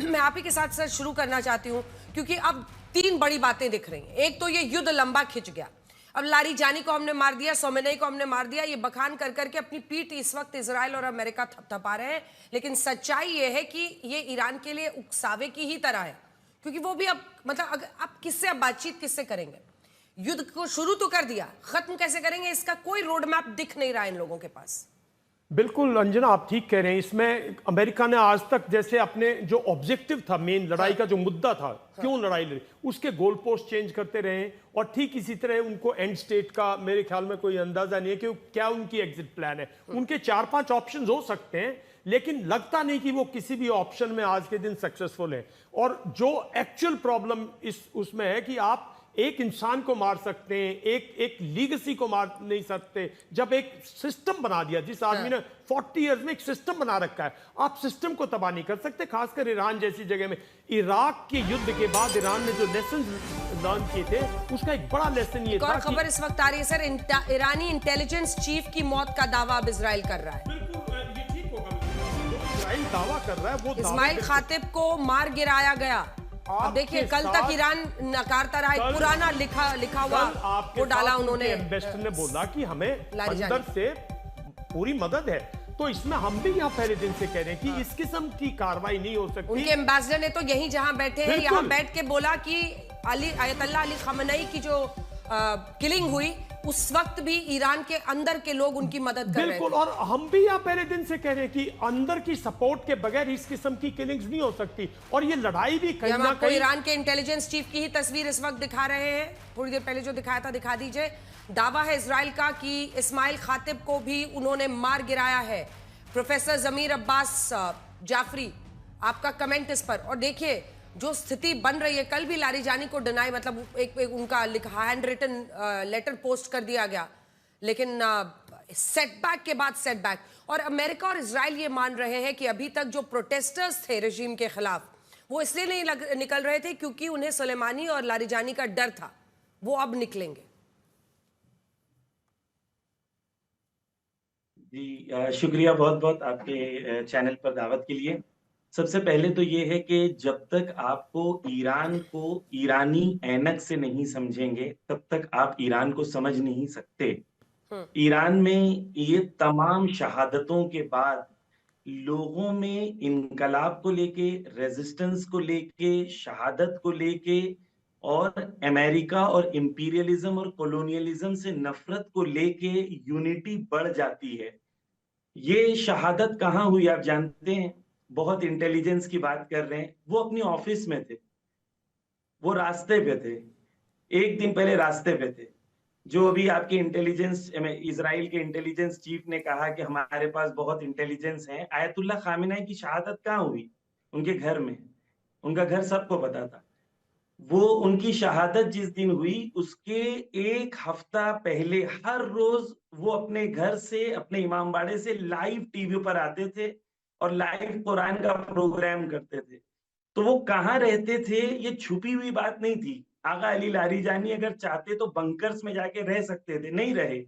मैं आप ही के साथ सर शुरू करना चाहती हूं, क्योंकि अब तीन बड़ी बातें दिख रही हैं। एक तो ये युद्ध लंबा खिंच गया, अब लारीजानी को हमने मार दिया, सोमेनी को हमने मार दिया, ये बखान कर करके अपनी पीठ इस वक्त इजराइल और अमेरिका थपथपा रहे हैं। लेकिन सच्चाई ये है कि ये ईरान के लिए उकसावे की ही तरह है, क्योंकि वो भी अब मतलब अगर आप किससे अब बातचीत किससे करेंगे? युद्ध को शुरू तो कर दिया, खत्म कैसे करेंगे इसका कोई रोड मैप दिख नहीं रहा इन लोगों के पास। बिल्कुल अंजना, आप ठीक कह रहे हैं। इसमें अमेरिका ने आज तक जैसे अपने जो ऑब्जेक्टिव था, मेन लड़ाई का जो मुद्दा था, क्यों लड़ाई लड़ी, उसके गोल पोस्ट चेंज करते रहे। और ठीक इसी तरह उनको एंड स्टेट का मेरे ख्याल में कोई अंदाजा नहीं है कि क्या उनकी एग्जिट प्लान है। उनके 4-5 ऑप्शंस हो सकते हैं, लेकिन लगता नहीं कि वो किसी भी ऑप्शन में आज के दिन सक्सेसफुल है। और जो एक्चुअल प्रॉब्लम इस उसमें है कि आप एक इंसान को मार सकते हैं, एक लीगेसी को मार नहीं सकते। जब एक सिस्टम बना दिया, जिस आदमी ने 40 इयर्स में एक सिस्टम बना रखा है, आप सिस्टम को तबाह नहीं कर सकते। खासकर ईरान जैसी जगह में, इराक के युद्ध के बाद ईरान ने जो लेसन लर्न किए थे, उसका एक बड़ा लेसन ये था। खबर इस वक्त आ रही है सर, ईरानी इंटेलिजेंस चीफ की मौत का दावा अब इजराइल कर रहा है। बिल्कुल ये ठीक होगा, जो इजराइल दावा कर रहा है वो इस्माइल खातिब को मार गिराया गया। अब देखिए, कल तक ईरान नकारता रहा, एक पुराना लिखा हुआ वो डाला उन्होंने। एम्बेसडर ने बोला कि हमें अंदर से पूरी मदद है। तो इसमें हम भी यहाँ पहले दिन से कह रहे हैं कि इस किस्म की कार्रवाई नहीं हो सकती। उनके एम्बेसडर ने तो यहीं जहां बैठे हैं, यहाँ बैठ के बोला कि अयतुल्लाह अली खamenei की जो किलिंग हुई, उस वक्त भी ईरान के अंदर के लोग उनकी मदद कर रहे थे। बिल्कुल, और हम भी यहाँ पहले दिन से कह रहे हैं कि अंदर की सपोर्ट के बगैर इस किस्म की किलिंग्स नहीं हो सकती। और ये लड़ाई भी कहीं ना कहीं, ईरान के इंटेलिजेंस चीफ की ही तस्वीर इस वक्त दिखा रहे हैं, थोड़ी देर पहले जो दिखाया था दिखा दीजिए। दावा है इजराइल का कि इस्माइल खातिब को भी उन्होंने मार गिराया है। प्रोफेसर जमीर अब्बास जाफरी, आपका कमेंट इस पर। और देखिए जो स्थिति बन रही है, कल भी लारीजानी को डिनाई, मतलब एक उनका लिखा हैंड रिटन लेटर पोस्ट कर दिया गया, लेकिन सेटबैक के बाद सेटबैक। और अमेरिका और इजराइल ये मान रहे हैं कि अभी तक जो प्रोटेस्टर्स थे रेजिम के खिलाफ, वो इसलिए नहीं निकल रहे थे क्योंकि उन्हें सुलेमानी और लारीजानी का डर था, वो अब निकलेंगे। जी शुक्रिया बहुत बहुत आपके चैनल पर दावत के लिए। सबसे पहले तो ये है कि जब तक आपको ईरान को ईरानी ऐनक से नहीं समझेंगे, तब तक आप ईरान को समझ नहीं सकते। ईरान में ये तमाम शहादतों के बाद लोगों में इनकलाब को लेके, रेजिस्टेंस को लेके, शहादत को लेके और अमेरिका और इंपीरियलिज्म और कॉलोनियलिज्म से नफरत को लेके यूनिटी बढ़ जाती है। ये शहादत कहाँ हुई आप जानते हैं? बहुत इंटेलिजेंस की बात कर रहे हैं, वो अपनी ऑफिस में थे, वो रास्ते पे थे, एक दिन पहले रास्ते पे थे। जो अभी आपके इंटेलिजेंस, इजराइल के इंटेलिजेंस चीफ ने कहा कि हमारे पास बहुत इंटेलिजेंस है, आयतुल्लाह खामेनेई की शहादत कहाँ हुई? उनके घर में। उनका घर सबको पता था। वो उनकी शहादत जिस दिन हुई, उसके एक हफ्ता पहले हर रोज वो अपने घर से, अपने इमामबाड़े से लाइव टीवी पर आते थे और लाइव कुरान का प्रोग्राम करते थे। तो वो कहाँ रहते थे, ये छुपी हुई बात नहीं थी। आगा अली लारीजानी अगर चाहते तो बंकर्स में जाके रह सकते थे, नहीं रहे।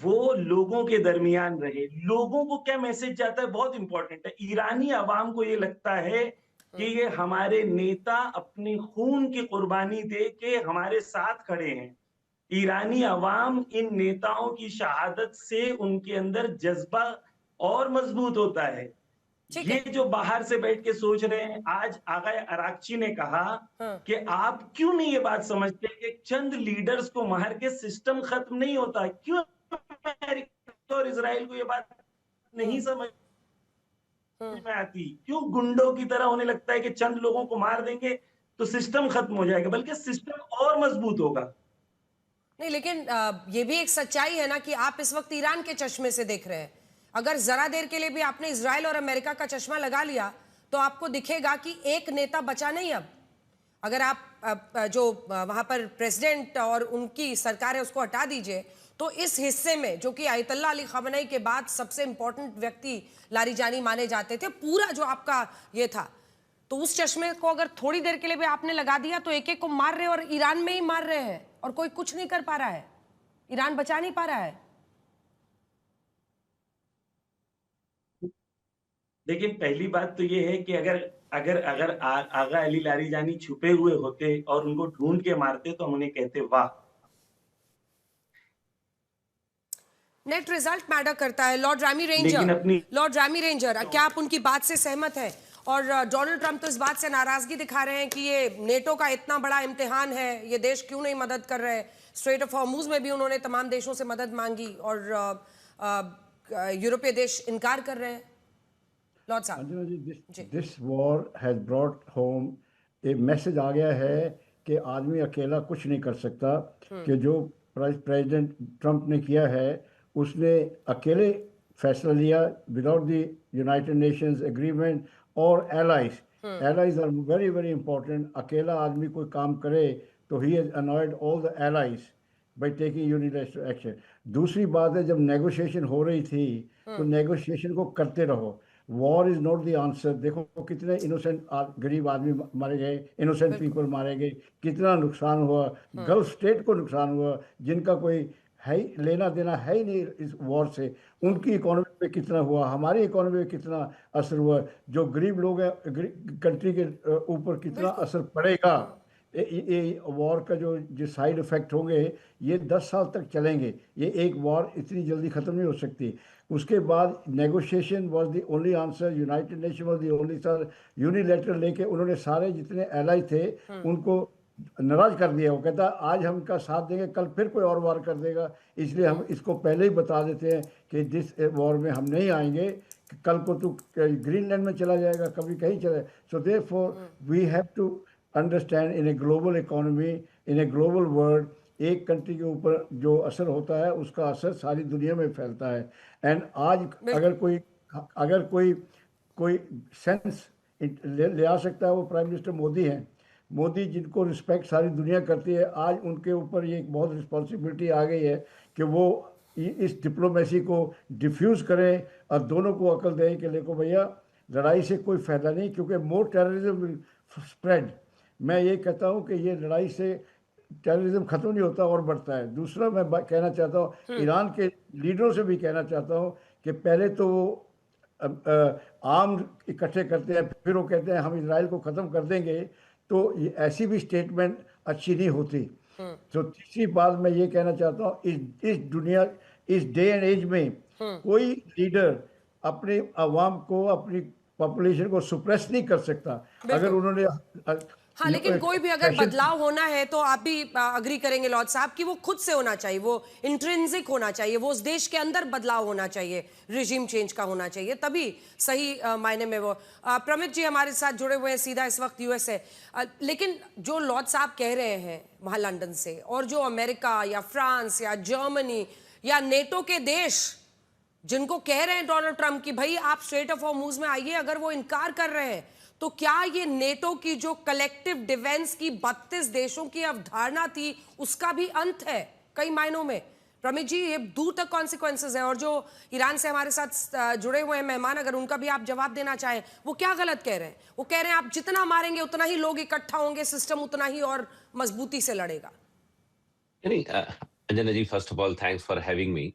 वो लोगों के दरमियान रहे। लोगों को क्या मैसेज जाता है, बहुत इंपॉर्टेंट है। ईरानी अवाम को ये लगता है कि ये हमारे नेता अपने खून की कुर्बानी दे के हमारे साथ खड़े हैं। ईरानी अवाम इन नेताओं की शहादत से उनके अंदर जज्बा और मजबूत होता है। ये जो बाहर से बैठ के सोच रहे हैं, आज आगा अराक्ची ने कहा कि आप क्यों नहीं ये बात समझते कि चंद लीडर्स को मार के सिस्टम खत्म नहीं होता। क्यों अमेरिका और इजराइल को ये बात नहीं समझ में आती? क्यों गुंडों की तरह होने लगता है कि चंद लोगों को मार देंगे तो सिस्टम खत्म हो जाएगा, बल्कि सिस्टम और मजबूत होगा। नहीं, लेकिन ये भी एक सच्चाई है ना कि आप इस वक्त ईरान के चश्मे से देख रहे हैं। अगर जरा देर के लिए भी आपने इजराइल और अमेरिका का चश्मा लगा लिया तो आपको दिखेगा कि एक नेता बचा नहीं अब। अगर आप जो वहां पर प्रेसिडेंट और उनकी सरकार है उसको हटा दीजिए, तो इस हिस्से में जो कि आयतुल्लाह अली खamenei के बाद सबसे इंपॉर्टेंट व्यक्ति लारीजानी माने जाते थे, पूरा जो आपका ये था, तो उस चश्मे को अगर थोड़ी देर के लिए भी आपने लगा दिया तो एक एक को मार रहे हैं और ईरान में ही मार रहे हैं और कोई कुछ नहीं कर पा रहा है, ईरान बचा नहीं पा रहा है। देखिए, पहली बात तो ये है कि अगर अगर अगर आगा अली लारीजानी छुपे हुए होते और उनको ढूंढ के मारते तो हम उन्हें कहते वाह। नेट रिजल्ट मैटर करता है। लॉर्ड रैमी लेकिन रेंजर, अपनी लॉर्ड रैमी रेंजर, क्या आप उनकी बात से सहमत हैं? और डोनाल्ड ट्रंप तो इस बात से नाराजगी दिखा रहे हैं कि ये नेटो का इतना बड़ा इम्तिहान है, ये देश क्यों नहीं मदद कर रहे? स्ट्रेट ऑफ हॉर्मूज में भी उन्होंने तमाम देशों से मदद मांगी और यूरोपीय देश इनकार कर रहे हैं। लॉर्ड साहब अंजना जी, जी। This war has brought home एक मैसेज आ गया है कि आदमी अकेला कुछ नहीं कर सकता, कि जो प्रेसिडेंट ट्रंप ने किया है उसने अकेले फैसला लिया without the United Nations agreement और allies. Allies are very very important. अकेला आदमी कोई काम करे तो ही has annoyed all the allies by taking unilateral action. दूसरी बात है, जब नेगोशिएशन हो रही थी तो नेगोशिएशन को करते रहो। War is not the answer. देखो कितने इनोसेंट गरीब आदमी मारे गए, इनोसेंट पीपल मारे गए, कितना नुकसान हुआ, गल्फ स्टेट को नुकसान हुआ जिनका कोई है ही लेना देना है ही नहीं इस वॉर से। उनकी इकोनॉमी पे कितना हुआ, हमारी इकोनॉमी पे कितना असर हुआ, जो गरीब लोग हैं कंट्री के ऊपर कितना असर पड़ेगा। ये वॉर का जो साइड इफेक्ट होंगे ये 10 साल तक चलेंगे। ये एक वॉर इतनी जल्दी ख़त्म नहीं हो सकती। उसके बाद negotiation was the only answer. United nation was the only sir. Unilateral लेके उन्होंने सारे जितने एलाई थे उनको नाराज कर दिया। वो कहता आज हम इनका साथ देंगे, कल फिर कोई और वार कर देगा, इसलिए हम इसको पहले ही बता देते हैं कि जिस वॉर में हम नहीं आएंगे। कल को तू ग्रीनलैंड में चला जाएगा, कभी कहीं चला। So therefore we have to understand in a global economy, in a global world, एक कंट्री के ऊपर जो असर होता है उसका असर सारी दुनिया में फैलता है। एंड आज अगर कोई सेंस ले आ सकता है वो प्राइम मिनिस्टर मोदी हैं। मोदी जिनको रिस्पेक्ट सारी दुनिया करती है, आज उनके ऊपर ये एक बहुत रिस्पॉन्सिबिलिटी आ गई है कि वो इस डिप्लोमेसी को डिफ्यूज़ करें और दोनों को अकल दें कि देखो भैया लड़ाई से कोई फ़ायदा नहीं, क्योंकि मोर टेररिज्म विल स्प्रेड। मैं ये कहता हूँ कि ये लड़ाई से टेररिज्म ख़त्म नहीं होता और बढ़ता है। दूसरा मैं कहना चाहता हूँ, ईरान के लीडरों से भी कहना चाहता हूँ कि पहले तो वो आर्म इकट्ठे करते हैं, फिर वो कहते हैं हम इजराइल को ख़त्म कर देंगे, तो ये ऐसी भी स्टेटमेंट अच्छी नहीं होती। तो तीसरी बात मैं ये कहना चाहता हूँ, इस दुनिया, इस डे एंड एज में कोई लीडर अपने अवाम को, अपनी पॉपुलेशन को सुप्रेस नहीं कर सकता। अगर उन्होंने हाँ, लेकिन कोई भी अगर बदलाव होना है तो आप भी अग्री करेंगे लॉर्ड साहब कि वो खुद से होना चाहिए, वो इंट्रिंसिक होना चाहिए, वो उस देश के अंदर बदलाव होना चाहिए, रिजीम चेंज का होना चाहिए, तभी सही मायने में वो। प्रमित जी हमारे साथ जुड़े हुए हैं सीधा इस वक्त यूएस है। लेकिन जो लॉर्ड साहब कह रहे हैं वहां लंदन से, और जो अमेरिका या फ्रांस या जर्मनी या नेटो के देश जिनको कह रहे हैं डोनाल्ड ट्रंप की भाई आप स्ट्रेट ऑफ हॉर्मूज में आइए, अगर वो इनकार कर रहे हैं तो क्या ये नेटो की जो कलेक्टिव डिफेंस की 32 देशों की अवधारणा थी उसका भी अंत है कई मायनों में? प्रमित जी, ये दूर तक कॉन्सिक्वेंसेस है। और जो ईरान से हमारे साथ जुड़े हुए हैं मेहमान, अगर उनका भी आप जवाब देना चाहें, वो क्या गलत कह रहे हैं? वो कह रहे हैं आप जितना मारेंगे उतना ही लोग इकट्ठा होंगे, सिस्टम उतना ही और मजबूती से लड़ेगा। Anjana ji, first of all thanks for having me.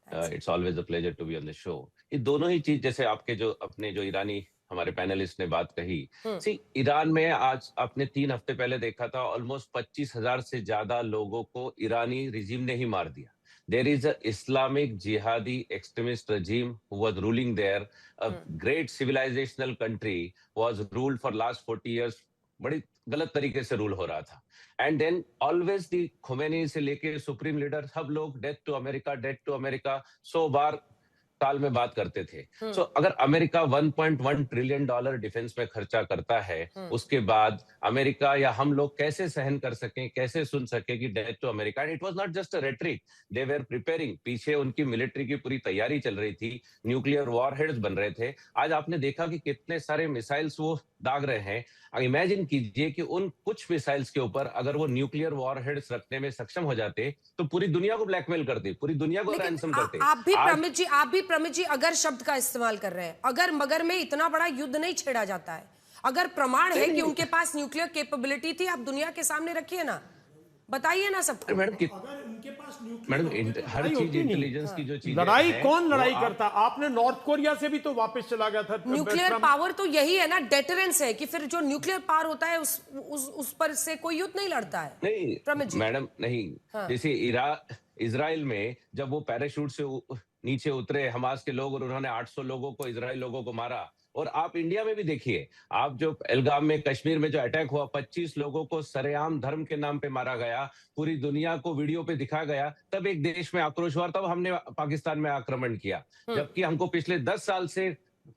It's always a pleasure to be on the show. ये दोनों ही चीज, जैसे आपके जो अपने जो ईरानी हमारे पैनलिस्ट ने बात कही, सी ईरान में आज आपने 3 हफ्ते पहले देखा था ऑलमोस्ट 25,000 से ज्यादा लोगों को ईरानी रिजीम ने ही मार दिया। देयर इज अ इस्लामिक जिहादी extremist regime who was ruling there. A great civilizational country was ruled for last 40 years. बड़ी गलत तरीके से रूल हो रहा था। And then always the Khomeini से लेके सुप्रीम लीडर सब लोग डेथ टू अमेरिका 100 बार साल में बात करते थे। सो अगर अमेरिका 1.1 ट्रिलियन डॉलर डिफेंस में खर्चा करता है, उसके बाद अमेरिका या हम लोग कैसे सहन कर सकें, कैसे सुन सके कि death to America? It was not just a rhetoric, they were preparing. पीछे उनकी मिलिट्री की पूरी तैयारी चल रही थी, न्यूक्लियर वॉरहेड्स बन रहे थे। आज आपने देखा कि कितने सारे मिसाइल्स वो दाग रहे हैं। इमेजिन कीजिए कि उन कुछ मिसाइल्स के ऊपर अगर वो न्यूक्लियर वॉरहेड्स रखने में सक्षम हो जाते तो पूरी दुनिया को ब्लैकमेल करते, पूरी दुनिया को रैंसम करते। आप भी प्रमित जी अगर शब्द का इस्तेमाल कर रहे हैं, अगर मगर में इतना बड़ा युद्ध नहीं छेड़ा जाता है, अगर प्रमाण है कि उनके पास न्यूक्लियर कैपेबिलिटी थी, आप दुनिया के सामने रखिए ना। बताइए ना सबको। मैडम मैडम हर लड़ाई चीज होती नहीं। इंटेलिजेंस की जो चीज लड़ाई कौन लड़ाई करता? आपने नॉर्थ कोरिया से भी तो वापस चला गया था न्यूक्लियर ट्रम्प। पावर तो यही है ना, डेटरेंस है कि फिर जो न्यूक्लियर पावर होता है उस पर से कोई युद्ध नहीं लड़ता है। प्रमित जी। नहीं मैडम नहीं। हाँ। जैसे इजराइल में जब वो पैराशूट से नीचे उतरे हमास के लोग और उन्होंने 800 लोगों को, इजराइल लोगों को मारा। और आप इंडिया में भी देखिए, आप जो पहलगाम में कश्मीर में जो अटैक हुआ, 25 लोगों को सरेआम धर्म के नाम पे मारा गया, पूरी दुनिया को वीडियो पे दिखाया गया, तब एक देश में आक्रोश हुआ, तब हमने पाकिस्तान में आक्रमण किया। जबकि हमको पिछले 10 साल से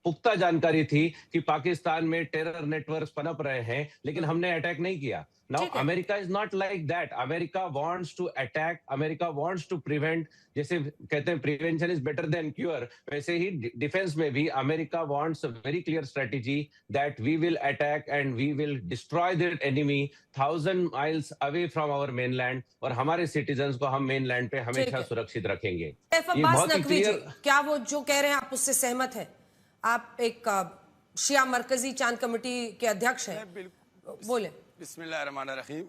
पुख्ता जानकारी थी कि पाकिस्तान में टेरर नेटवर्क पनप रहे हैं, लेकिन हमने अटैक नहीं किया। Now America is not like that. America wants to attack, America wants to prevent. जैसे कहते हैं prevention is better than cure, वैसे ही डिफेंस में भी America wants a very clear strategy that we will attack and we will destroy the enemy 1000 miles away from our mainland, और हमारे citizens को हम मेनलैंड पे हमेशा सुरक्षित रखेंगे। ये बहुत ही क्लियर। क्या वो जो कह रहे हैं आप उससे सहमत हैं? आप एक शिया मरकजी चांद कमेटी के अध्यक्ष हैं, बोले। बिस्मिल्लाहिर्रहमानिर्रहीम।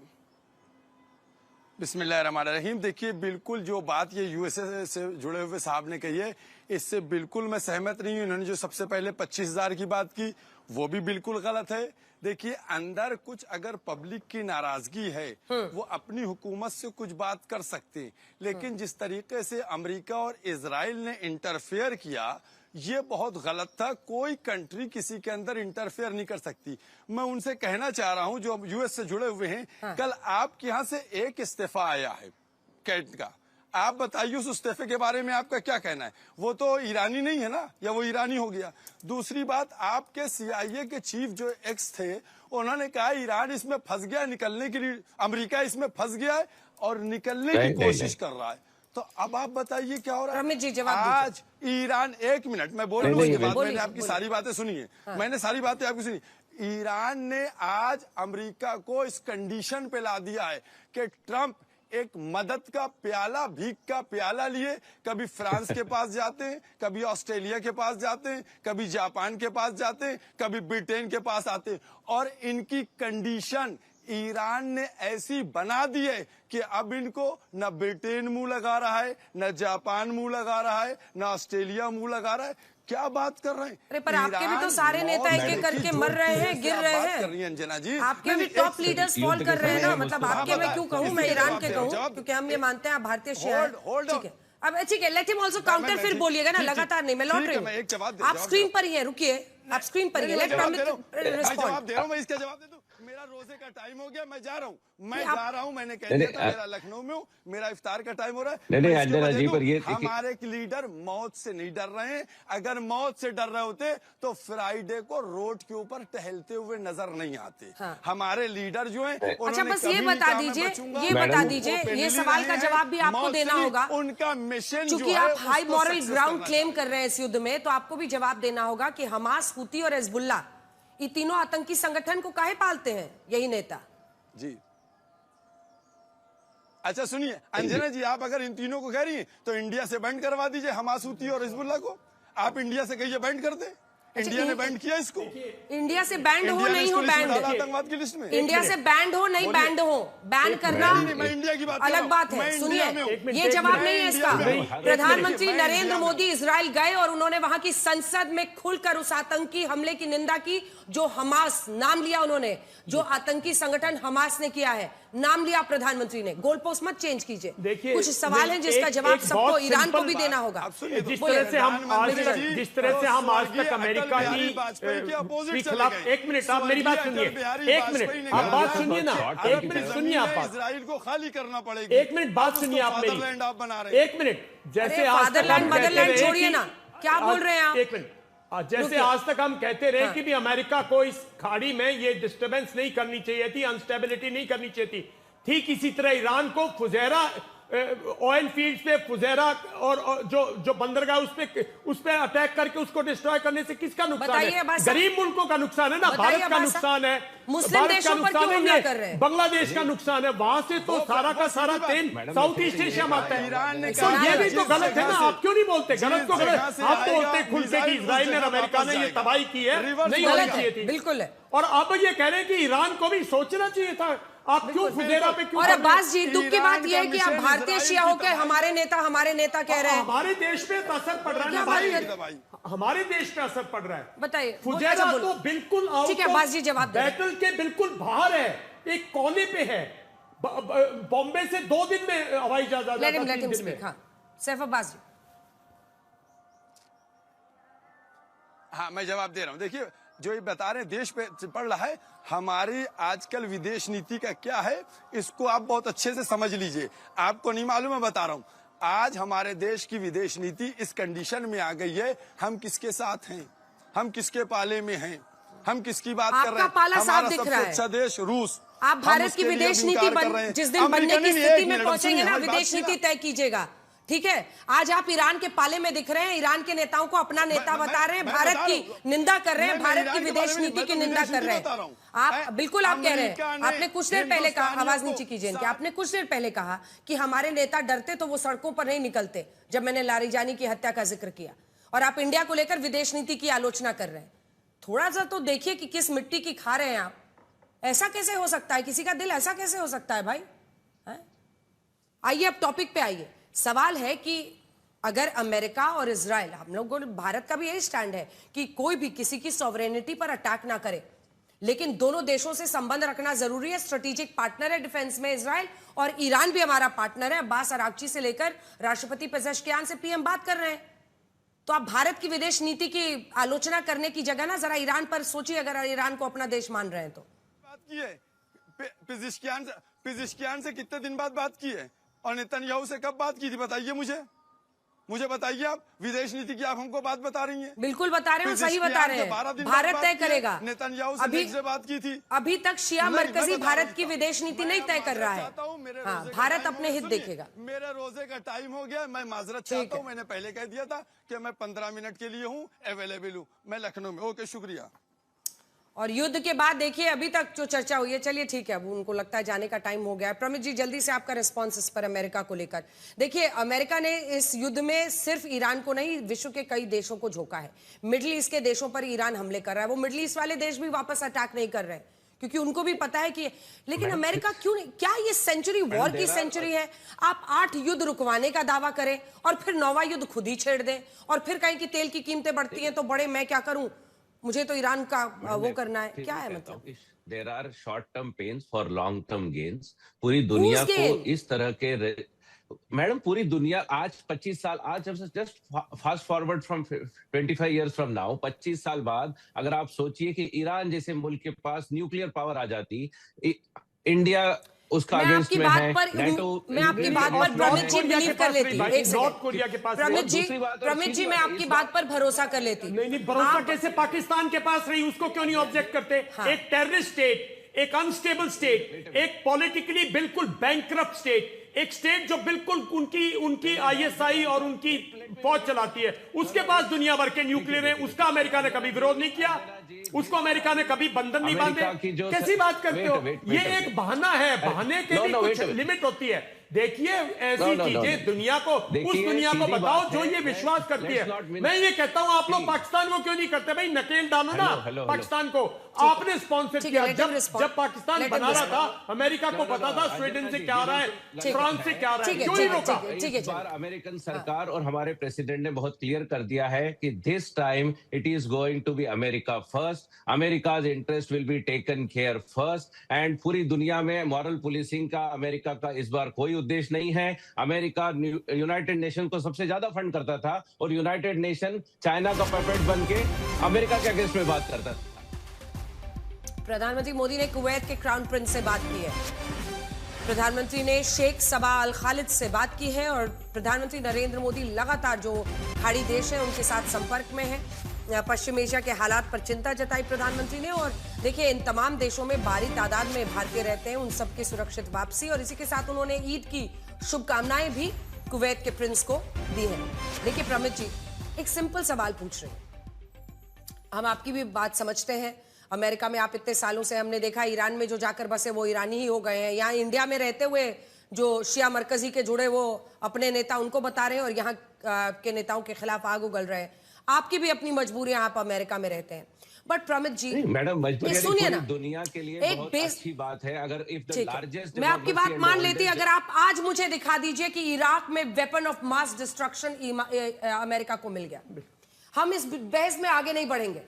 बिस्मिल्लाहिर्रहमानिर्रहीम। देखिए, बिल्कुल जो बात ये यूएसए से जुड़े हुए साहब ने कही है, इससे बिल्कुल मैं सहमत नहीं हूँ। इन्होंने जो सबसे पहले 25,000 की बात की, वो भी बिल्कुल गलत है। देखिए, अंदर कुछ अगर पब्लिक की नाराजगी है, वो अपनी हुकूमत से कुछ बात कर सकते हैं, लेकिन जिस तरीके से अमेरिका और इजराइल ने इंटरफेयर किया, ये बहुत गलत था। कोई कंट्री किसी के अंदर इंटरफेयर नहीं कर सकती। मैं उनसे कहना चाह रहा हूं जो यूएस से जुड़े हुए हैं, कल आपके यहां से एक इस्तीफा आया है कैट का, आप बताइए उस इस्तीफे के बारे में आपका क्या कहना है? वो तो ईरानी नहीं है ना, या वो ईरानी हो गया? दूसरी बात, आपके CIA के चीफ जो एक्स थे, उन्होंने कहा ईरान इसमें फंस गया, निकलने के लिए अमेरिका इसमें फंस गया है और निकलने की कोशिश कर रहा है। तो अब आप बताइए क्या हो रहा है? जी जवाब आज ईरान, एक मिनट मैं बोल रहा हूँ, उसके बाद मैंने आपकी सारी बातें सुनी है। मैंने सारी बातें आपकी सुनी। ईरान ने आज अमेरिका को इस कंडीशन पे ला दिया है कि ट्रंप एक मदद का प्याला, भीख का प्याला लिए कभी फ्रांस के पास जाते हैं, कभी ऑस्ट्रेलिया के पास जाते हैं, कभी जापान के पास जाते हैं, कभी ब्रिटेन के पास आते हैं, और इनकी कंडीशन ईरान ने ऐसी बना दी है कि अब इनको न ब्रिटेन मुंह लगा रहा है, न जापान मुंह लगा रहा है, न ऑस्ट्रेलिया मुंह लगा रहा है। क्या बात कर रहे हैं? अरे पर आपके भी तो सारे नेता एक एक करके मर रहे हैं, गिर रहे हैं। अंजना जी, आपके भी टॉप लीडर्स फॉल कर रहे हैं ना। मतलब आपके मैं क्यों कहूँ, मैं ईरान के कहूँ, क्योंकि हम ये मानते हैं आप भारतीय शिया हैं। ठीक है, अब ठीक है, लेट हिम आल्सो काउंटर, फिर बोलिएगा ना, लगातार नहीं, मैं लौट रही हूँ। आप स्क्रीन पर ही हैं, रुकिए, आप स्क्रीन पर ही हैं। जवाब दे रहा हूँ मैं, इसका जवाब दे दूं। मेरा रोजे का टाइम हो गया, मैं जा रहा हूँ, मैंने कह दिया था, मेरा लखनऊ में हूँ, मेरा इफ्तार का टाइम हो रहा है। नहीं अंजना जी, पर ये हमारे लीडर मौत से नहीं डर रहे हैं। अगर मौत से डर रहे होते तो फ्राइडे को रोड के ऊपर टहलते हुए नजर नहीं आते। हमारे लीडर जो है, अच्छा बस ये बता दीजिए, ये सवाल का जवाब भी आपको देना होगा। उनका मिशन, चूंकि आप हाई मॉरल ग्राउंड क्लेम कर रहे हैं इस युद्ध में, तो आपको भी जवाब देना होगा कि हमास, हूती और हिजबुल्लाह, ये तीनों आतंकी संगठन को काहे पालते हैं यही नेता? जी अच्छा सुनिए अंजना जी, आप अगर इन तीनों को कह रही हैं तो इंडिया से बैंड करवा दीजिए हमास, हूती और हिजबुल्लाह को। आप इंडिया से कहिए बैंड कर दे। इंडिया ने बैंड किया इसको। इंडिया से बैंड हो नहीं हो, बैंड आतंकवाद की लिस्ट में इंडिया से बैंड हो नहीं बैंड हो, बैन करना इंडिया की बात अलग बात है। सुनिए, ये जवाब नहीं है इसका। प्रधानमंत्री नरेंद्र मोदी इजराइल गए और उन्होंने वहां की संसद में खुलकर उस आतंकी हमले की निंदा की जो हमास नाम लिया उन्होंने, जो आतंकी संगठन हमास ने किया है, नाम लिया प्रधानमंत्री ने। गोल पोस्ट मत चेंज कीजिए। कुछ सवाल है जिसका जवाब सबको ईरान को भी देना होगा। जिस तरह से हम आज तक अमेरिका की खिलाफ, एक मिनट आप मेरी बात सुनिए, एक मिनट आप बात सुनिए ना, एक मिनट सुनिए आप, इजराइल को खाली करना पड़ेगा। एक मिनट बात सुनिए आप मेरी, आप बना रहे हैं। एक मिनट, जैसे फादरलैंड मदरलैंड छोड़िए ना, क्या बोल रहे हैं आप? एक मिनट, जैसे आज तक हम कहते रहे कि भी अमेरिका को इस खाड़ी में ये डिस्टरबेंस नहीं करनी चाहिए थी, अनस्टेबिलिटी नहीं करनी चाहिए थी, ठीक इसी तरह ईरान को फुजैरा ऑयल फील्ड्स पे फुजैरा और जो बंदरगाह उस पे अटैक करके उसको डिस्ट्रॉय करने से किसका नुकसान है? गरीब मुल्कों का नुकसान है ना, भारत का नुकसान है, मुस्लिम देशों पर क्यों हमला कर रहे हैं? बांग्लादेश का नुकसान है, वहां से तो सारा का सारा तेल साउथ ईस्ट एशिया में आता है। तो ये भी तो गलत है ना, आप क्यों नहीं बोलते? गलत को गलत आप बोलते खुल से कि इजराइल ने अमेरिका ने ये तबाही की है, नहीं होनी चाहिए थी। बिल्कुल है। और अब ये कह रहे हैं कि ईरान को भी सोचना चाहिए था। आप क्यों फुजेरा पे क्यों? और अब्बास जी, दुख की बात यह है कि आप ईरान का भारतीय मिशन शिया होकर इजराइल हमारे नेता कह रहे हैं। हमारे देश पे तो असर पड़ रहा है ना क्या भाई, बात भाई? हमारे देश पे असर पड़ रहा है। बताइए। फुजेरा अच्छा, तो बिल्कुल आउट ठीक है, अब्बास जी जवाब दे। बैटल के बिल्कुल बाहर है, एक कोने पे है। बॉम्बे से 2 दिन में हवाई जहाज आ जाता, 3 दिन में। हाँ, सैफ अब्बास जी। हाँ, मैं जवाब दे रहा हूँ। देखिए, जो ये बता रहे हैं देश पे पड़ रहा है, हमारी आजकल विदेश नीति का क्या है, इसको आप बहुत अच्छे से समझ लीजिए। आपको नहीं मालूम, मैं बता रहा हूँ। आज हमारे देश की विदेश नीति इस कंडीशन में आ गई है, हम किसके साथ हैं, हम किसके पाले में हैं, हम किसकी बात कर रहे हैं। पाला साफ हमारा दिख सबसे रहा है। अच्छा देश रूस। आप भारत की विदेश नीति जिस दिन बनने की स्थिति में पहुंचेंगे ना, विदेश नीति तय कीजिएगा, ठीक है? आज आप ईरान के पाले में दिख रहे हैं, ईरान के नेताओं को अपना नेता बता रहे हैं, भारत की निंदा कर रहे हैं, भारत की विदेश नीति की निंदा कर रहे हैं। आप बिल्कुल आप कह रहे हैं। आपने कुछ देर पहले कहा, आवाज नीचे कीजिए इनकी, आपने कुछ देर पहले कहा कि हमारे नेता डरते तो वो सड़कों पर नहीं निकलते, जब मैंने लारीजानी की हत्या का जिक्र किया। और आप इंडिया को लेकर विदेश नीति की आलोचना कर रहे हैं। थोड़ा सा तो देखिए कि किस मिट्टी की खा रहे हैं आप। ऐसा कैसे हो सकता है? किसी का दिल ऐसा कैसे हो सकता है भाई? आइए अब टॉपिक पे आइए। सवाल है कि अगर अमेरिका और इजराइल, हम लोगों भारत का भी यही स्टैंड है कि कोई भी किसी की सॉवरेनिटी पर अटैक ना करे, लेकिन दोनों देशों से संबंध रखना जरूरी है। स्ट्रेटेजिक पार्टनर है डिफेंस में इजराइल, और ईरान भी हमारा पार्टनर है। अब्बास अरागची से लेकर राष्ट्रपति पेजेश्कियान से पीएम बात कर रहे हैं। तो आप भारत की विदेश नीति की आलोचना करने की जगह ना जरा ईरान पर सोचिए, अगर ईरान को अपना देश मान रहे हैं तो। बात की है पेजेश्कियान से कितने दिन बाद बात की है, और नेतन्याहू से कब बात की थी? बताइए मुझे बताइए। आप विदेश नीति की आप हमको बात बता रही हैं। बिल्कुल बता रहे हैं, सही बता रहे हैं। भारत तय करेगा। नेतन्याहू से बात की थी। अभी तक शिया मरकजी भारत की विदेश नीति नहीं तय कर रहा है। हाँ, भारत अपने हित देखेगा। मेरे रोजे का टाइम हो गया, मैं माजरत चाहता हूँ। मैंने पहले कह दिया था कि मैं 15 मिनट के लिए हूँ, अवेलेबल हूँ, मैं लखनऊ में। ओके, शुक्रिया। और युद्ध के बाद देखिए अभी तक जो चर्चा हुई है, चलिए ठीक है, अब उनको लगता है जाने का टाइम हो गया है। प्रमित जी, जल्दी से आपका रिस्पांस इस पर अमेरिका को लेकर। देखिए, अमेरिका ने इस युद्ध में सिर्फ ईरान को नहीं, विश्व के कई देशों को झोंका है। मिडिल ईस्ट के देशों पर ईरान हमले कर रहा है। वो मिडिल ईस्ट वाले देश भी वापस अटैक नहीं कर रहे हैं, क्योंकि उनको भी पता है कि, लेकिन अमेरिका क्यों नहीं? क्या ये सेंचुरी वॉर की सेंचुरी है? आप 8 युद्ध रुकवाने का दावा करें और फिर 9वां युद्ध खुद ही छेड़ दें, और फिर कहीं की तेल की कीमतें बढ़ती हैं तो बड़े मैं क्या करूं, मुझे तो ईरान का वो करना है। क्या है मतलब? There are short term pains for long term gains. पूरी दुनिया को इस तरह के, मैडम पूरी दुनिया आज 25 साल, आज just fast forward from 25 years from now, 25 साल बाद अगर आप सोचिए कि ईरान जैसे मुल्क के पास न्यूक्लियर पावर आ जाती, इंडिया उसका अगेंस्ट में है, नेटो। मैं आपकी बात पर प्रमित जी बिलीव कर लेती। नॉर्थ कोरिया के पास प्रमित जी मैं आपकी बात पर भरोसा कर लेती। नहीं, भरोसा कैसे? पाकिस्तान के पास रही, उसको क्यों नहीं ऑब्जेक्ट करते? एक टेररिस्ट स्टेट, एक अनस्टेबल स्टेट, एक पॉलिटिकली बिल्कुल बैंकरप्ट स्टेट, एक स्टेट जो बिल्कुल उनकी आईएसआई और उनकी फौज चलाती है, उसके पास दुनिया भर के न्यूक्लियर है। उसका अमेरिका ने कभी विरोध नहीं किया, उसको अमेरिका ने कभी बंधन नहीं बांधे। कैसी बात करते हो? ये एक बहाना है, बहाने के भी कुछ लिमिट होती है। देखिए, ऐसी चीजें दुनिया को, उस दुनिया को बताओ जो ये विश्वास करती है। मैं ये कहता हूं, आप लोग पाकिस्तान को क्यों नहीं करते? भाई नकेल डालो ना पाकिस्तान को। आपने स्पॉन्सर किया। जब पाकिस्तान बना रहा था, अमेरिका को पता था स्वीडन से क्या आ रहा है, फ्रांस से क्या आ रहा है, क्यों नहीं रोका? इस बार अमेरिकन सरकार और हमारे प्रेसिडेंट ने बहुत क्लियर कर दिया है कि this time it is going to be America first, America's interest will be taken care first, and पूरी दुनिया में मॉरल पुलिसिंग का अमेरिका का इस बार कोई उद्देश्य नहीं है। अमेरिका यूनाइटेड नेशन को सबसे ज्यादा फंड करता था, और यूनाइटेड नेशन चाइना का पपेट बन के अमेरिका के अगेंस्ट में बात करता था। प्रधानमंत्री मोदी ने कुवैत के क्राउन प्रिंस से बात की है। प्रधानमंत्री ने शेख सबा अल खालिद से बात की है, और प्रधानमंत्री नरेंद्र मोदी लगातार जो खाड़ी देश है उनके साथ संपर्क में है। पश्चिम एशिया के हालात पर चिंता जताई प्रधानमंत्री ने। और देखिए, इन तमाम देशों में भारी तादाद में भारतीय रहते हैं, उन सबकी सुरक्षित वापसी, और इसी के साथ उन्होंने ईद की शुभकामनाएं भी कुवैत के प्रिंस को दी है। देखिए प्रमित जी, एक सिंपल सवाल पूछ रहे हैं। हम आपकी भी बात समझते हैं। अमेरिका में आप इतने सालों से, हमने देखा ईरान में जो जाकर बसे वो ईरानी ही हो गए हैं। यहाँ इंडिया में रहते हुए जो शिया मरकजी के जुड़े वो अपने नेता उनको बता रहे हैं, और यहाँ के नेताओं के खिलाफ आग उगल रहे हैं। आपकी भी अपनी मजबूरियां, आप अमेरिका में रहते हैं। बट प्रमित जी, मैडम, ये सुनिए ना, दुनिया के लिए एक बहुत बेस अच्छी बात है अगर इफ द ठीक है, लार्जेस्ट मैं आपकी बात मान लेती, अगर आप आज मुझे दिखा दीजिए कि इराक में weapon of mass destruction America को मिल गया, हम इस बहस में आगे नहीं बढ़ेंगे,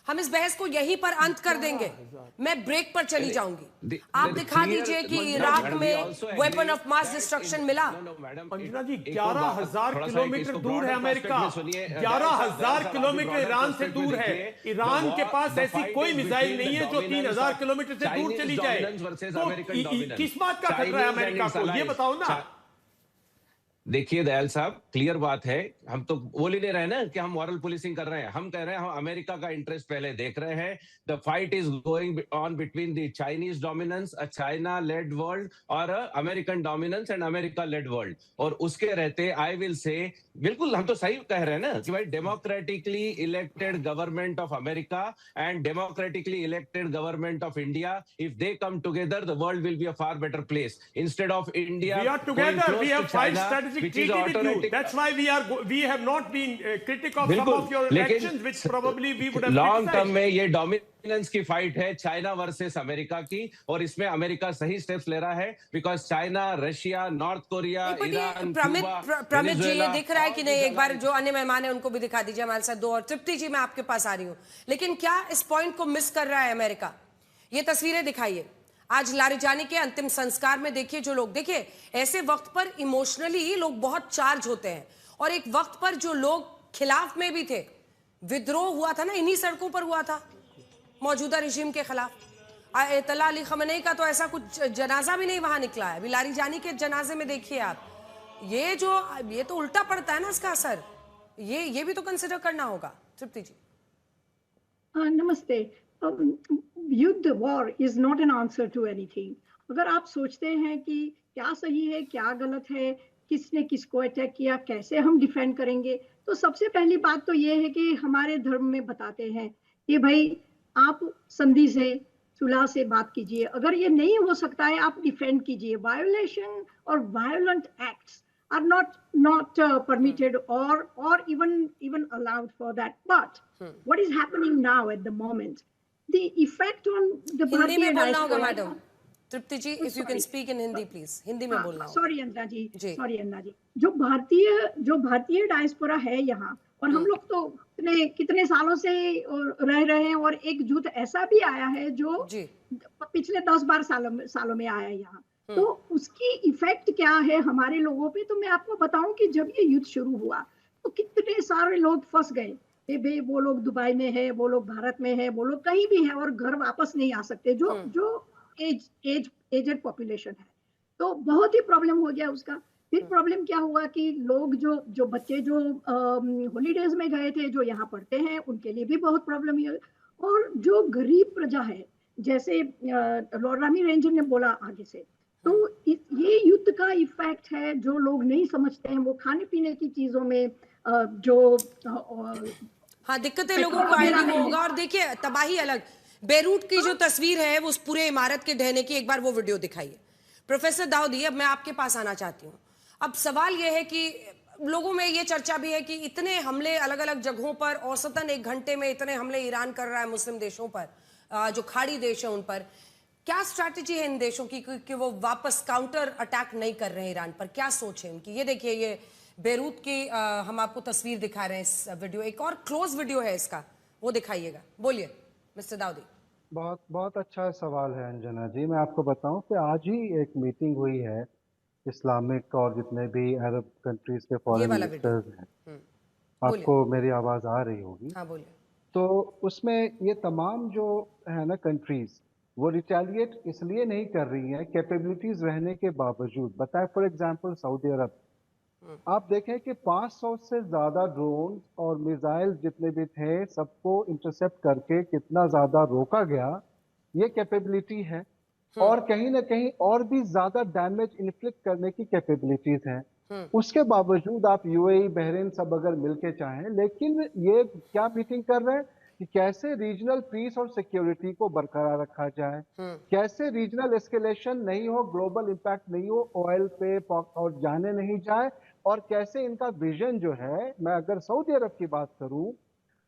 हम इस बहस को यहीं पर अंत कर देंगे, मैं ब्रेक पर चली जाऊंगी। आप दिखा दीजिए कि इराक में वेपन ऑफ मास डिस्ट्रक्शन मिला। अंजना जी, 11,000 किलोमीटर दूर है अमेरिका, 11,000 किलोमीटर ईरान से दूर है। ईरान के पास ऐसी कोई मिसाइल नहीं है जो 3,000 किलोमीटर से दूर चली जाए। तो किस बात का खतरा है अमेरिका को, ये बताओ ना। देखिए दयाल साहब, क्लियर बात है, हम तो बोल ही नहीं रहे ना कि हम मॉरल पुलिसिंग कर रहे हैं, हम कह रहे हैं हम अमेरिका का इंटरेस्ट पहले देख रहे हैं। The fight is going on between the Chinese dominance, a China led world, और American dominance and America led world. और उसके रहते आई विल से, बिल्कुल हम तो सही कह रहे हैं ना कि भाई democratically elected government of America and democratically elected government of India, if they come together the world will be a far better place instead of India. We are together, we have 5 strategic treaty with you. That's why we have not been critic of some of your actions which probably we would have long term criticized. में ये dominance की fight है China versus America की, और इसमें America सही steps ले रहा है because China, Russia, North Korea, Iran, Pramit ji, ये दिख रहा है कि नहीं? एक बार जो अन्य मेहमान है उनको भी दिखा दीजिए हमारे साथ दो, और तृप्ति जी मैं आपके पास आ रही हूँ। लेकिन क्या इस पॉइंट को मिस कर रहा है अमेरिका? ये तस्वीरें दिखाइए, आज लारिजानी के अंतिम संस्कार में देखिए जो लोग, देखिए ऐसे वक्त पर इमोशनली लोग बहुत चार्ज होते हैं, और एक वक्त पर जो लोग खिलाफ में भी थे, विद्रोह हुआ था ना, इन्हीं सड़कों पर हुआ था मौजूदा रिजीम के खिलाफ। अयतुल्ला अली खamenei का तो ऐसा कुछ जनाजा भी नहीं वहां निकला है। अभी लारिजानी के जनाजे में देखिए आप, ये तो उल्टा पड़ता है ना इसका असर, ये भी तो कंसिडर करना होगा। तृप्ति जी नमस्ते। युद्ध, war is not an answer to anything. अगर आप सोचते हैं कि क्या सही है क्या गलत है, किसने किसको अटैक किया, कैसे हम डिफेंड करेंगे, तो सबसे पहली बात तो ये है कि हमारे धर्म में बताते हैं कि भाई आप संधि से, सुलह से बात कीजिए, अगर ये नहीं हो सकता है आप डिफेंड कीजिए। वायोलेशन और violent acts are not permitted or even allowed for that. But what is happening now at the moment, the effect on the Hindi में बोलना होगा diaspora- madam. Tripti ji, if you can speak in Hindi please, Hindi में बोलना होगा। Sorry Anjana जी, जो भारतीय diaspora है यहाँ, और हम लोग तो कितने सालों से रह रहे हैं, और एक जुट ऐसा भी आया है जो पिछले 10-12 सालों में आया है यहाँ। तो उसकी इफेक्ट क्या है हमारे लोगों पे, तो मैं आपको बताऊं कि जब ये युद्ध शुरू हुआ तो कितने सारे लोग फंस गए। वो लोग दुबई में है, वो लोग भारत में है, वो लोग कहीं भी है, और घर वापस नहीं आ सकते, जो एजेड पॉपुलेशन है। तो बहुत ही प्रॉब्लम हो गया उसका। फिर प्रॉब्लम क्या हुआ कि लोग जो बच्चे जो हॉलीडेज में गए थे, जो यहाँ पढ़ते हैं, उनके लिए भी बहुत प्रॉब्लम है। और जो गरीब प्रजा है, जैसे लॉर्ड रामी रेंजर ने बोला आगे से, तो ये युद्ध का इफेक्ट है। जो लोग नहीं समझते हैं, वो खाने पीने की चीजों में जो हाँ दिक्कतें लोगों को आएगी वो होगा। और देखिए तबाही अलग, बेरूट की जो तस्वीर है उस पूरे इमारत के ढहने की, एक बार वो वीडियो दिखाइए। प्रोफेसर दाऊदी, अब मैं आपके पास आना चाहती हूँ। अब सवाल यह है कि लोगों में ये चर्चा भी है कि इतने हमले अलग अलग जगहों पर, औसतन 1 घंटे में इतने हमले ईरान कर रहा है मुस्लिम देशों पर, जो खाड़ी देश है उन पर। क्या स्ट्रैटेजी है इन देशों की कि वो वापस काउंटर अटैक नहीं कर रहे हैं ईरान पर? क्या सोच है इनकी? ये देखिए, ये बेरूत की हम आपको तस्वीर दिखा रहे हैं इस वीडियो, एक और क्लोज वीडियो है इसका, वो दिखाइएगा। बोलिए मिस्टर दाऊदी। बहुत अच्छा सवाल है अंजना जी। मैं आपको बताऊं कि आज ही एक मीटिंग हुई है इस्लामिक और जितने भी अरब कंट्रीज के फॉरेन मिनिस्टर्स हैं। आपको मेरी आवाज आ रही होगी? हाँ बोलिए। तो उसमें ये तमाम जो है ना कंट्रीज, वो रिटेलिएट इसलिए नहीं कर रही हैं कैपेबिलिटीज रहने के बावजूद। बताएं फॉर एग्जांपल सऊदी अरब, आप देखें कि 500 से ज्यादा ड्रोन और मिसाइल जितने भी थे सबको इंटरसेप्ट करके कितना ज्यादा रोका गया, ये कैपेबिलिटी है। और कहीं ना कहीं और भी ज्यादा डैमेज इन्फ्लिक्ट करने की कैपेबिलिटीज हैं। उसके बावजूद आप यूएई, बहरीन सब अगर मिलके चाहें, लेकिन ये क्या मीटिंग कर रहे हैं कि कैसे रीजनल पीस और सिक्योरिटी को बरकरार रखा जाए, कैसे रीजनल एस्केलेशन नहीं हो, ग्लोबल इंपैक्ट नहीं हो, ऑयल पे और जाने नहीं जाए, और कैसे इनका विजन जो है, मैं अगर सऊदी अरब की बात करूं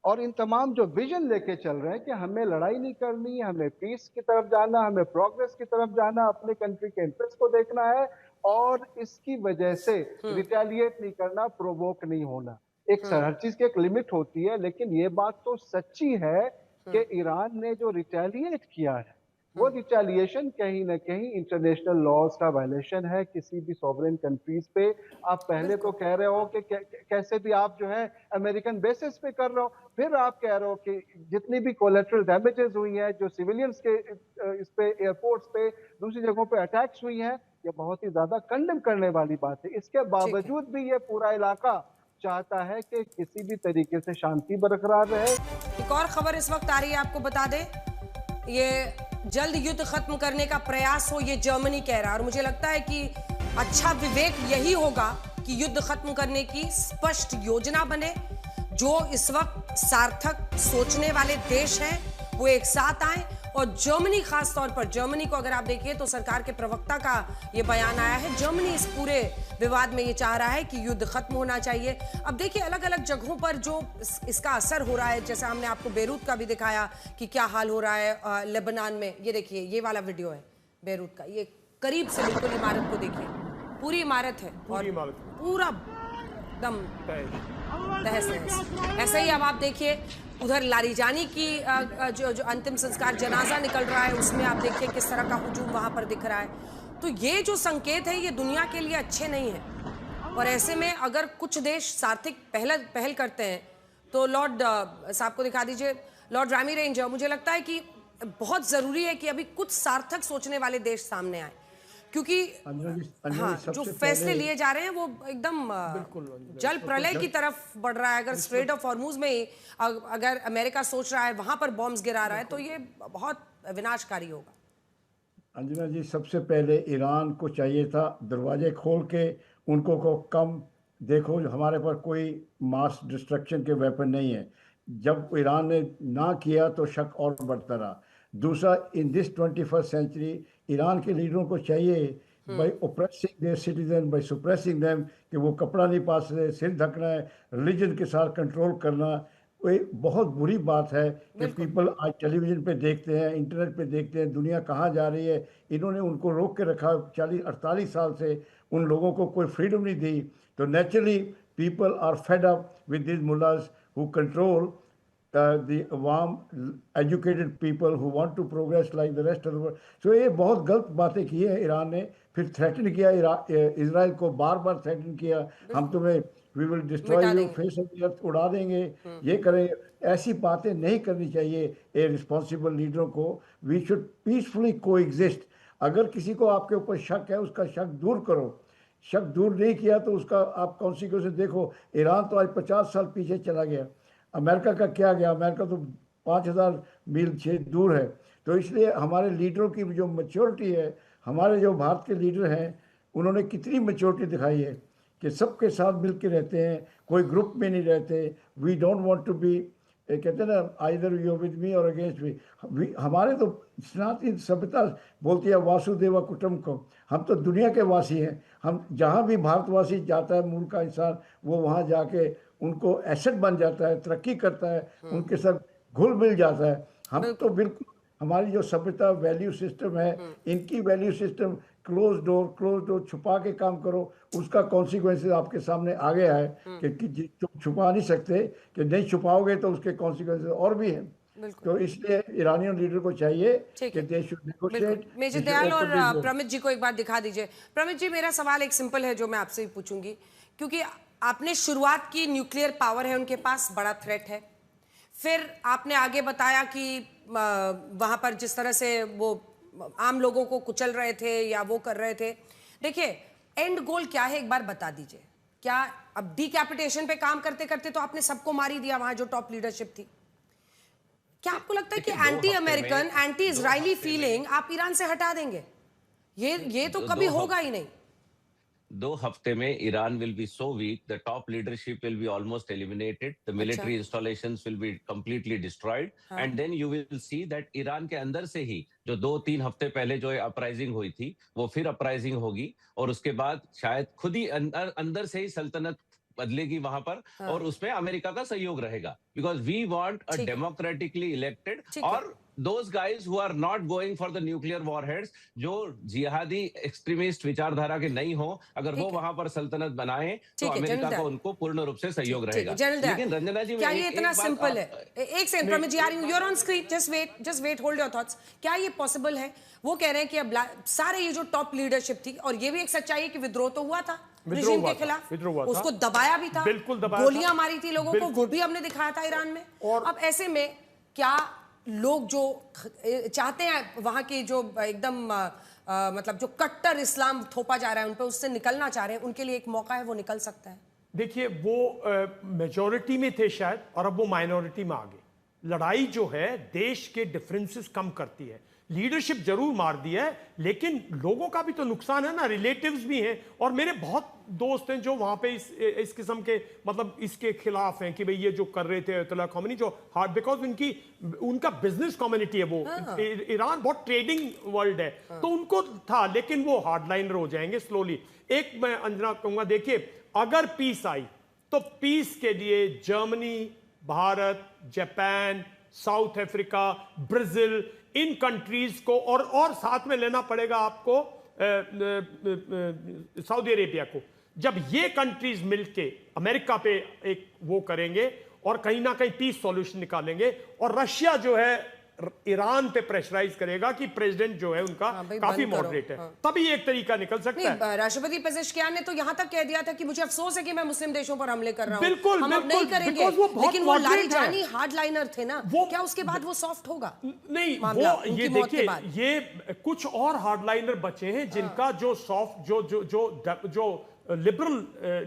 और इन तमाम जो विजन लेके चल रहे हैं कि हमें लड़ाई नहीं करनी, हमें पीस की तरफ जाना, हमें प्रोग्रेस की तरफ जाना, अपने कंट्री के इंटरेस्ट को देखना है और इसकी वजह से रिटेलिएट नहीं करना, प्रोवोक नहीं होना। हर चीज की एक लिमिट होती है, लेकिन ये बात तो सच्ची है कि ईरान ने जो रिटेलिएट किया है वो रिटेलिएशन कहीं ना कहीं इंटरनेशनल लॉज का वायलेशन है किसी भी सॉवरेन कंट्रीज पे। आप पहले तो कह रहे हो कि कैसे भी आप जो है अमेरिकन बेसिस पे कर रहे हो, फिर आप कह रहे हो कि जितनी भी कोलेटरल डैमेजेस हुई है, जो सिविलियंस के इस पे एयरपोर्ट्स पे दूसरी जगहों पे अटैक्स हुई हैं, ये बहुत ही ज्यादा कंडेम करने वाली बात है। इसके बावजूद भी ये पूरा इलाका चाहता है कि किसी भी तरीके से शांति बरकरार रहे। एक और खबर इस वक्त आ रही है, आपको बता दें, ये जल्द युद्ध खत्म करने का प्रयास हो, ये जर्मनी कह रहा है। और मुझे लगता है कि अच्छा विवेक यही होगा कि युद्ध खत्म करने की स्पष्ट योजना बने। जो इस वक्त सार्थक सोचने वाले देश हैं वो एक साथ आए, और जर्मनी खास तौर पर, जर्मनी को अगर आप देखिए तो सरकार के प्रवक्ता का ये बयान आया है, जर्मनी इस पूरे विवाद में ये चाह रहा है कि युद्ध खत्म होना चाहिए। अब देखिए अलग अलग जगहों पर जो इसका असर हो रहा है, जैसे हमने आपको बेरूत का भी दिखाया कि क्या हाल हो रहा है लेबनान में। ये देखिए, ये वाला वीडियो है बेरूत का, ये करीब से बिल्कुल इमारत को देखिए, पूरी इमारत है और पूरा एकदम तहस नहस। ऐसे ही अब आप देखिए उधर लारीजानी की जो अंतिम संस्कार जनाजा निकल रहा है, उसमें आप देखिए किस तरह का हुजूम वहां पर दिख रहा है। तो ये जो संकेत है ये दुनिया के लिए अच्छे नहीं है। और ऐसे में अगर कुछ देश सार्थिक पहल करते हैं तो लॉर्ड साहब को दिखा दीजिए, लॉर्ड रामी रेंज, मुझे लगता है कि बहुत जरूरी है कि अभी कुछ सार्थक सोचने वाले देश सामने आए, क्योंकि जो फैसले लिए जा रहे हैं वो एकदम जल प्रलय की तरफ बढ़ रहा है। अगर स्ट्रेट ऑफ हॉर्मुज में ही अगर अमेरिका सोच रहा है वहां पर बॉम्ब्स गिरा रहा है तो ये बहुत विनाशकारी होगा। अंजना जी, सबसे पहले ईरान को चाहिए था दरवाजे खोल के उनको को कम देखो, हमारे पास कोई मास डिस्ट्रक्शन के वेपन नहीं है। जब ईरान ने ना किया तो शक और बढ़ता रहा। दूसरा, in this 21st century Iran के लीडरों को चाहिए by oppressing their citizen, by suppressing them, कि वो कपड़ा नहीं पा सकते, सिर ढकना है, रिलीजन के साथ कंट्रोल करना। वो एक बहुत बुरी बात है कि पीपल आज टेलीविजन पे देखते हैं, इंटरनेट पे देखते हैं दुनिया कहाँ जा रही है। इन्होंने उनको रोक के रखा 40-48 साल से, उन लोगों को कोई फ्रीडम नहीं दी। तो naturally people are fed up with this mullahs who control the awam educated people who want to progress like the rest of the world. So ये बहुत गलत बातें की है ईरान ने। फिर थ्रेटन किया इजराइल को, बार बार थ्रेटन किया, हम तुम्हें we will destroy you, face of the earth उड़ा देंगे, ये करेंगे। ऐसी बातें नहीं करनी चाहिए ए रिस्पॉन्सिबल लीडरों को। We should peacefully coexist. अगर किसी को आपके ऊपर शक है, उसका शक दूर करो। शक दूर नहीं किया तो उसका आप कॉन्सिक्वेंस देखो। ईरान तो आज 50 साल पीछे चला गया। अमेरिका का क्या गया? अमेरिका तो 5000 मील से दूर है। तो इसलिए हमारे लीडरों की जो मैच्योरिटी है, हमारे जो भारत के लीडर हैं, उन्होंने कितनी मैच्योरिटी दिखाई है कि सबके साथ मिल के रहते हैं, कोई ग्रुप में नहीं रहते। We don't want to be, कहते हैं ना, आइदर यू विद मी और अगेंस्ट मी। हमारे तो सनातन सभ्यता बोलती है वासुदेव कुटुंबकम। हम तो दुनिया के वासी हैं। हम जहाँ भी भारतवासी जाता है, मूल का इंसान, वो वहाँ जाके उनको एसेट बन जाता है, तरक्की करता है, उनके साथ घुल मिल जाता है। हम तो बिल्कुल, हमारी जो सभ्यता वैल्यू सिस्टम है, इनकी वैल्यू सिस्टम क्लोज डोर छुपा के काम करो। उसका कॉन्सिक्वेंसेस आपके सामने आ गया है कि छुपा नहीं सकते, कि नहीं छुपाओगे तो उसके कॉन्सिक्वेंसेस और भी हैं। तो इसलिए ईरानियन लीडर को चाहिए कि देश शुड नेगोशिएट। मेजर दयाल और प्रमित जी को एक बात दिखा दीजिए। प्रमित जी, मेरा सवाल एक सिंपल है जो मैं आपसे भी पूछूंगी, क्योंकि आपने शुरुआत की, न्यूक्लियर पावर है उनके पास, बड़ा थ्रेट है। फिर आपने आगे बताया कि वहां पर जिस तरह से वो आम लोगों को कुचल रहे थे या वो कर रहे थे। देखिए एंड गोल क्या है, एक बार बता दीजिए। क्या अब डीकैपिटेशन पे काम करते करते तो आपने सबको मार ही दिया, वहां जो टॉप लीडरशिप थी? क्या आपको लगता है कि anti American, anti Israeli feeling आप ईरान से हटा देंगे? ये तो कभी होगा ही नहीं। 2 हफ्ते में Iran will be so weak, the top leadership will be almost eliminated, the military installations will be completely destroyed, and then you will see that Iran के अंदर से ही जो 2-3 हफ्ते पहले जो अपराइजिंग हुई थी, वो फिर अपराइजिंग होगी, और उसके बाद शायद खुद ही अंदर से ही सल्तनत बदलेगी वहां पर, और उसमें अमेरिका का सहयोग रहेगा, because we want a democratically elected, और those guys who are not going for the nuclear warheads, जो जिहादी एक्सट्रीमिस्ट विचारधारा के नहीं हो, अगर वो वहां पर सल्तनत बनाए तो अमेरिका को उनको पूर्ण रूप से सहयोग रहेगा। लेकिन रंजना जी, क्या ये इतना सिंपल है? एक सेकंड प्रमित जी, आ रही हूं, you're on screen, just wait, hold your thoughts। क्या ये पॉसिबल है? वो कह रहे हैं कि अब सारे ये जो टॉप लीडरशिप थी, और ये भी एक सच्चाई है कि विद्रोह तो हुआ था रिजीम के खिलाफ, उसको दबाया भी था, बिल्कुल दबाया, गोलियां मारी थी लोगों को, वो भी हमने दिखाया था ईरान में। और अब ऐसे में क्या लोग जो चाहते हैं वहां की जो एकदम मतलब जो कट्टर इस्लाम थोपा जा रहा है उन पे, उससे निकलना चाह रहे हैं, उनके लिए एक मौका है, वो निकल सकता है? देखिए, वो मेजॉरिटी में थे शायद, और अब वो माइनॉरिटी में आ गए। लड़ाई जो है देश के डिफरेंसेस कम करती है। लीडरशिप जरूर मार दिया है, लेकिन लोगों का भी तो नुकसान है ना, रिलेटिव्स भी हैं। और मेरे बहुत दोस्त हैं जो वहां पे इस किस्म के मतलब इसके खिलाफ हैं कि भाई ये जो कर रहे थे अयतुल्लाह खोमेनी, जो हार्ड, बिकॉज उनका बिजनेस कम्युनिटी है वो, ईरान बहुत ट्रेडिंग वर्ल्ड है, तो उनको था, लेकिन वो हार्डलाइनर हो जाएंगे स्लोली। एक मैं अंजना कहूंगा, देखिए अगर पीस आई तो पीस के लिए Germany, Bharat, Japan, South Africa, Brazil, इन कंट्रीज को और साथ में लेना पड़ेगा आपको सऊदी अरेबिया को। जब ये कंट्रीज मिलके अमेरिका पे एक वो करेंगे और कहीं ना कहीं पीस सॉल्यूशन निकालेंगे, और रशिया जो है ईरान पे प्रेशराइज करेगा कि प्रेसिडेंट जो है उनका काफी मॉडरेट है, तभी एक तरीका निकल सकता है। राष्ट्रपति पेजेश्कियान ने तो यहां तक कह दिया था कि मुझे अफसोस है कि मैं मुस्लिम देशों पर हमले कर रहा हूं, बिल्कुल हम नहीं करेंगे, लेकिन वो लारीजानी हार्डलाइनर थे ना, क्या उसके बाद वो सॉफ्ट होगा? नहीं, वो ये देखिए, ये कुछ और हार्डलाइनर बचे हैं जिनका जो सॉफ्ट जो लिबरल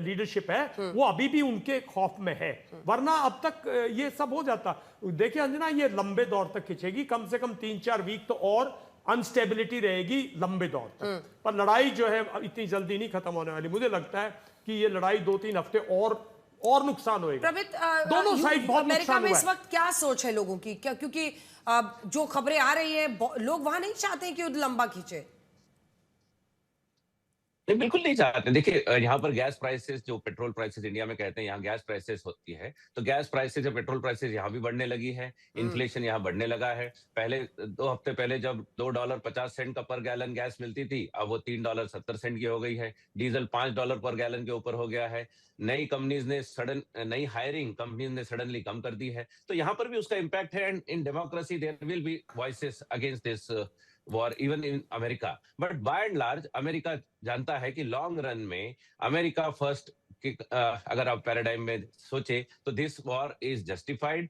लीडरशिप है वो अभी भी उनके खौफ में है, वरना अब तक ये सब हो जाता। देखिए अंजना, ये लंबे दौर तक खिंचेगी, कम से कम 3-4 वीक तो और अनस्टेबिलिटी रहेगी लंबे दौर तक। पर लड़ाई जो है इतनी जल्दी नहीं खत्म होने वाली। मुझे लगता है कि ये लड़ाई 2-3 हफ्ते और नुकसान होएगा। दोनों साइड बहुत अमेरिका में इस वक्त क्या सोच है लोगों की? क्या, क्योंकि जो खबरें आ रही है, लोग वहां नहीं चाहते कि युद्ध लंबा खींचे। नहीं, बिल्कुल नहीं चाहते। देखिए, यहाँ पर गैस प्राइसेस, जो पेट्रोल प्राइसेस इंडिया में कहते हैं, यहाँ गैस प्राइसेस होती है, तो गैस प्राइसेस या पेट्रोल प्राइसेस यहाँ भी बढ़ने लगी है, इन्फ्लेशन यहाँ बढ़ने लगा है। पहले 2 हफ्ते पहले जब $2.50 का पर गैलन गैस मिलती थी, अब वो $3.70 की हो गई है। डीजल $5 पर गैलन के ऊपर हो गया है। नई हायरिंग कंपनीज ने सडनली कम कर दी है, तो यहाँ पर भी उसका इम्पैक्ट है। And in democracy there will be voices against this war even in America, but by and large America जानता है कि लॉन्ग रन में अमेरिका फर्स्ट, अगर आप पैराडाइम में सोचे तो this war is justified.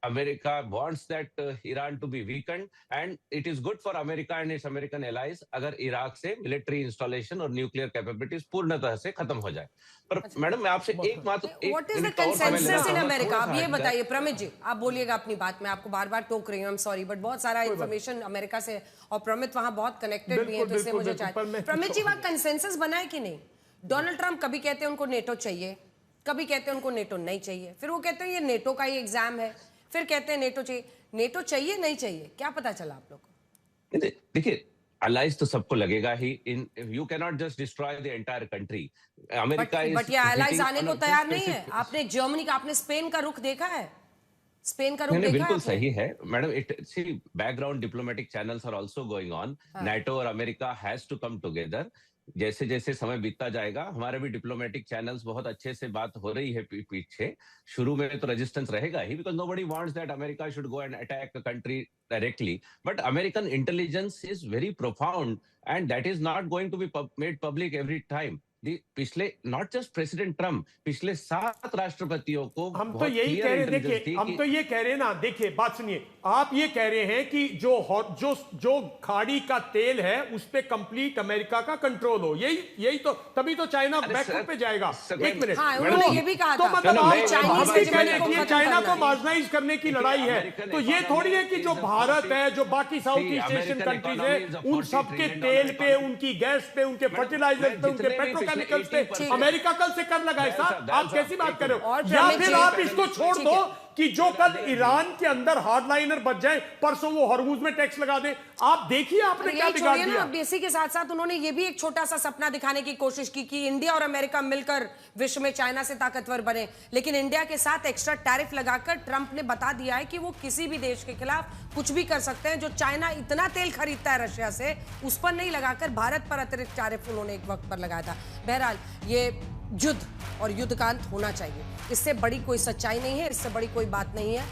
America wants that Iran to be weakened, and it is good for America and its American allies अगर इराक से मिलिट्री इंस्टॉलेशन और न्यूक्लियर कैपेबिलिटीज पूर्णतः से खत्म हो जाए। पर मैडम, मैं आपसे एक बात, what is the consensus in America? आप ये बताइए प्रमित जी, आप बोलिएगा अपनी बात, मैं आपको बार बार टोक रही हूँ, आई एम सॉरी, बट बहुत सारा इन्फॉर्मेशन अमेरिका से, और प्रमित वहां बहुत कनेक्टेड भी है, तो इससे मुझे चाहिए। प्रमित जी, वहां कंसेंसस बना है कि नहीं? डोनाल्ड ट्रंप कभी कहते हैं उनको नेटो चाहिए, कभी कहते हैं उनको नेटो नहीं चाहिए, फिर वो कहते हैं ये नेटो का ही एग्जाम है, फिर कहते हैं नेटो चाहिए। नेटो चाहिए नहीं चाहिए, क्या पता चला आप लोग को? देखिए, allies तो सबको लगेगा ही। You cannot just destroy the entire country. America but ये allies आने को तैयार नहीं है। आपने जर्मनी का, आपने स्पेन का रुख देखा है? स्पेन का रुख देखा है? बिल्कुल सही है madam. Background diplomatic channels are also going on. NATO और America has to come together. जैसे जैसे समय बीतता जाएगा, हमारे भी डिप्लोमेटिक चैनल्स बहुत अच्छे से बात हो रही है पीछे। शुरू में तो रेजिस्टेंस रहेगा ही, because nobody wants that America should go and attack a country directly, but American intelligence is very profound and that is not going to be made public every time. पिछले नॉट जस्ट प्रेसिडेंट ट्रम्प, पिछले 7 राष्ट्रपतियों को हम तो यही कह रहे हैं। देखिए, हम तो ये कह रहे हैं ना, देखिए बात सुनिए, आप ये कह रहे हैं कि जो खाड़ी का तेल है उस पे कंप्लीट अमेरिका का कंट्रोल हो, यही तो, तभी तो चाइना बैकफुट पे जाएगा। एक मिनट, उन्होंने ये भी कहा तो मतलब आप चाइना को मार्जिनाइज करने की लड़ाई है, तो ये थोड़ी है कि जो भारत है, जो बाकी साउथ ईस्ट एशियन कंट्रीज है, उन सबके तेल पे, उनकी गैस पे, उनके फर्टिलाइजर पे, उनके पेट्रोकेमिकल्स पे अमेरिका कल से कर लगाए। साहब, आप कैसी बात कर रहे हो? या फिर आप इसको छोड़ दो कि जो कल ईरान के अंदर हार्डलाइनर बच जाए, परसों वो हरमुज में टैक्स लगा दे। आप देखिए आपने क्या बिगाड़ दिया। अब इसी के साथ साथ उन्होंने ये भी एक छोटा सा सपना दिखाने की कोशिश की कि इंडिया और अमेरिका मिलकर विश्व में चाइना से ताकतवर बने, लेकिन इंडिया के साथ एक्स्ट्रा टैरिफ लगाकर ट्रंप ने बता दिया है कि वो किसी भी देश के खिलाफ कुछ भी कर सकते हैं। जो चाइना इतना तेल खरीदता है रशिया से, उस पर नहीं लगाकर भारत पर अतिरिक्त टैरिफ उन्होंने एक वक्त पर लगाया था। बहरहाल ये युद्ध और युद्ध का अंत होना चाहिए, इससे बड़ी कोई सच्चाई नहीं है, इससे बड़ी कोई बात नहीं है।